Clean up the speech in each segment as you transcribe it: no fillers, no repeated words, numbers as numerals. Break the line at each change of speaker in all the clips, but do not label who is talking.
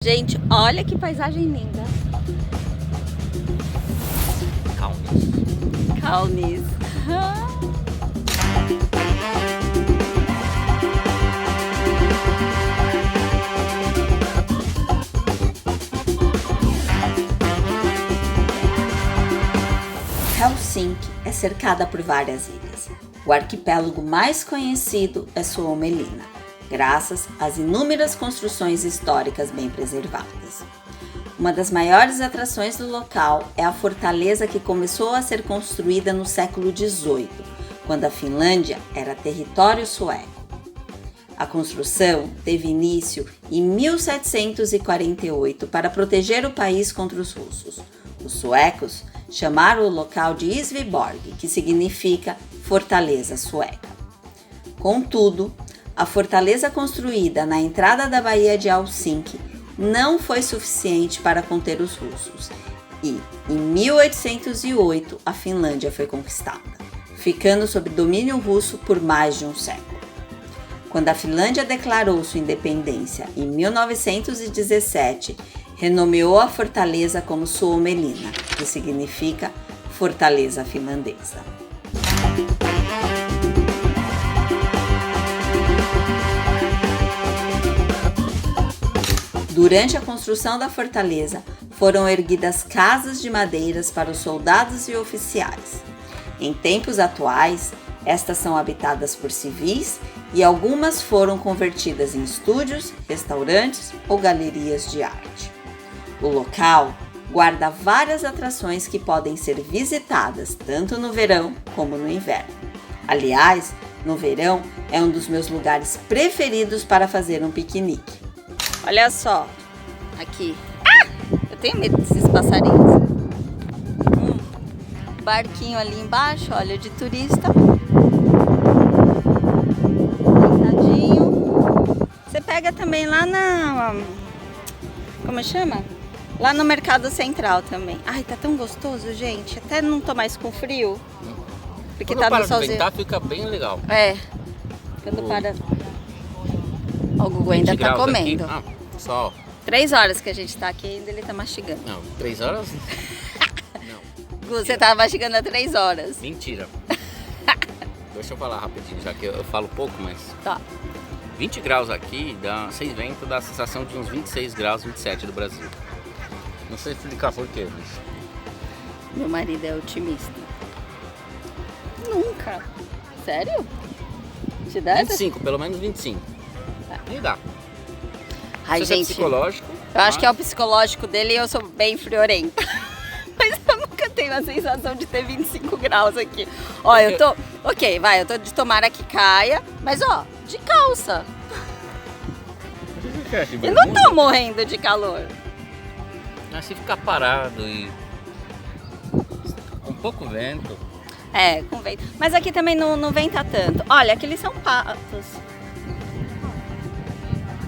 Gente, olha que paisagem linda.
Kaunis.
Kaunis. Helsinki é cercada por várias ilhas. O arquipélago mais conhecido é Suomenlinna, graças às inúmeras construções históricas bem preservadas. Uma das maiores atrações do local é a fortaleza que começou a ser construída no século XVIII, quando a Finlândia era território sueco. A construção teve início em 1748 para proteger o país contra os russos. Os suecos chamaram o local de Isviborg, que significa fortaleza sueca. Contudo, a fortaleza construída na entrada da Baía de Helsinki não foi suficiente para conter os russos e, em 1808, a Finlândia foi conquistada, ficando sob domínio russo por mais de um século. Quando a Finlândia declarou sua independência em 1917, renomeou a fortaleza como Suomenlinna, que significa fortaleza finlandesa. Durante a construção da fortaleza, foram erguidas casas de madeiras para os soldados e oficiais. Em tempos atuais, estas são habitadas por civis e algumas foram convertidas em estúdios, restaurantes ou galerias de arte. O local guarda várias atrações que podem ser visitadas tanto no verão como no inverno. Aliás, no verão é um dos meus lugares preferidos para fazer um piquenique. Olha só, aqui. Eu tenho medo desses passarinhos. Barquinho ali embaixo, olha, de turista. Deitadinho. Você pega também lá na... Como chama? Lá no Mercado Central também. Ai, tá tão gostoso, gente. Até não tô mais com frio. Porque
quando
tá
para
no solzinho.
de ventar, fica bem legal.
É. Quando para... Ó, o Gugu ainda tá comendo.
Aqui. Só.
3 horas que a gente tá aqui, ainda ele tá mastigando.
Não, 3 horas?
Gu, você tá mastigando há 3 horas.
Mentira. Deixa eu falar rapidinho, já que eu falo pouco, mas...
Tá.
20 graus aqui, sem vento, dá a sensação de uns 26 graus, 27 do Brasil. Não sei explicar por quê, mas...
Meu marido é otimista. Nunca. Sério? Te dá
25, pelo menos 25. Me dá.
Ai,
Isso é
gente,
psicológico.
eu acho que é o psicológico dele e eu sou bem friorenta. Mas eu nunca tenho a sensação de ter 25 graus aqui. Ó, eu tô... Ok, vai, eu tô de tomara que caia, mas ó, de calça. Eu não tô morrendo de calor.
Mas se ficar parado e... com pouco vento...
É, com vento. Mas aqui também não venta tanto. Olha, aqueles são patos.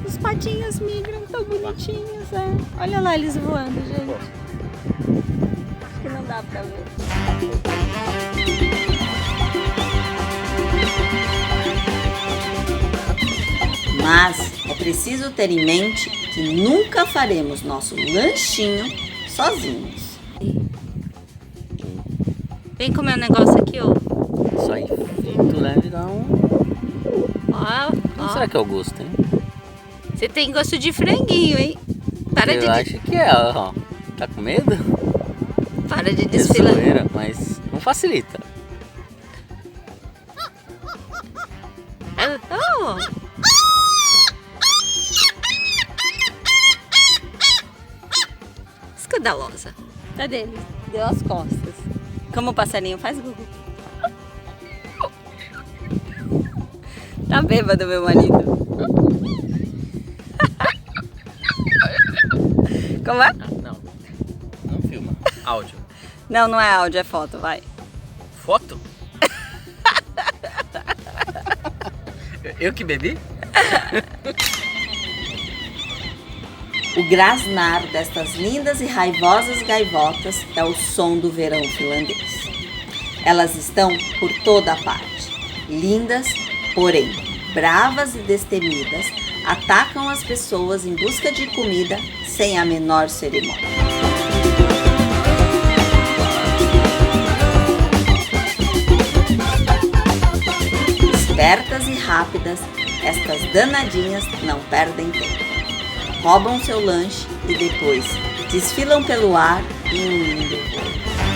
Os patinhos migram, tão bonitinhos, é. Olha lá eles voando, gente. Acho que não dá pra ver. Mas é preciso ter em mente que nunca faremos nosso lanchinho sozinhos. Vem comer um negócio aqui, ó.
Só aí, muito leve, dá um...
Ó.
Será que é o gosto, hein?
Você tem gosto de franguinho, hein? Para
Eu acho que é, ó. Tá com medo?
Para de desfilar.
Zoeira, mas não facilita.
Oh. Escandalosa. Cadê ele? Deu as costas. Como o passarinho faz, Gugu? Tá bêbado, meu marido. Como é?
Não filma. Áudio.
Não é áudio, é foto, vai.
Foto? Eu que bebi?
O grasnar destas lindas e raivosas gaivotas é o som do verão finlandês. Elas estão por toda a parte, lindas, porém bravas e destemidas, atacam as pessoas em busca de comida sem a menor cerimônia. Espertas e rápidas, estas danadinhas não perdem tempo. Roubam seu lanche e depois desfilam pelo ar em um lindo voo.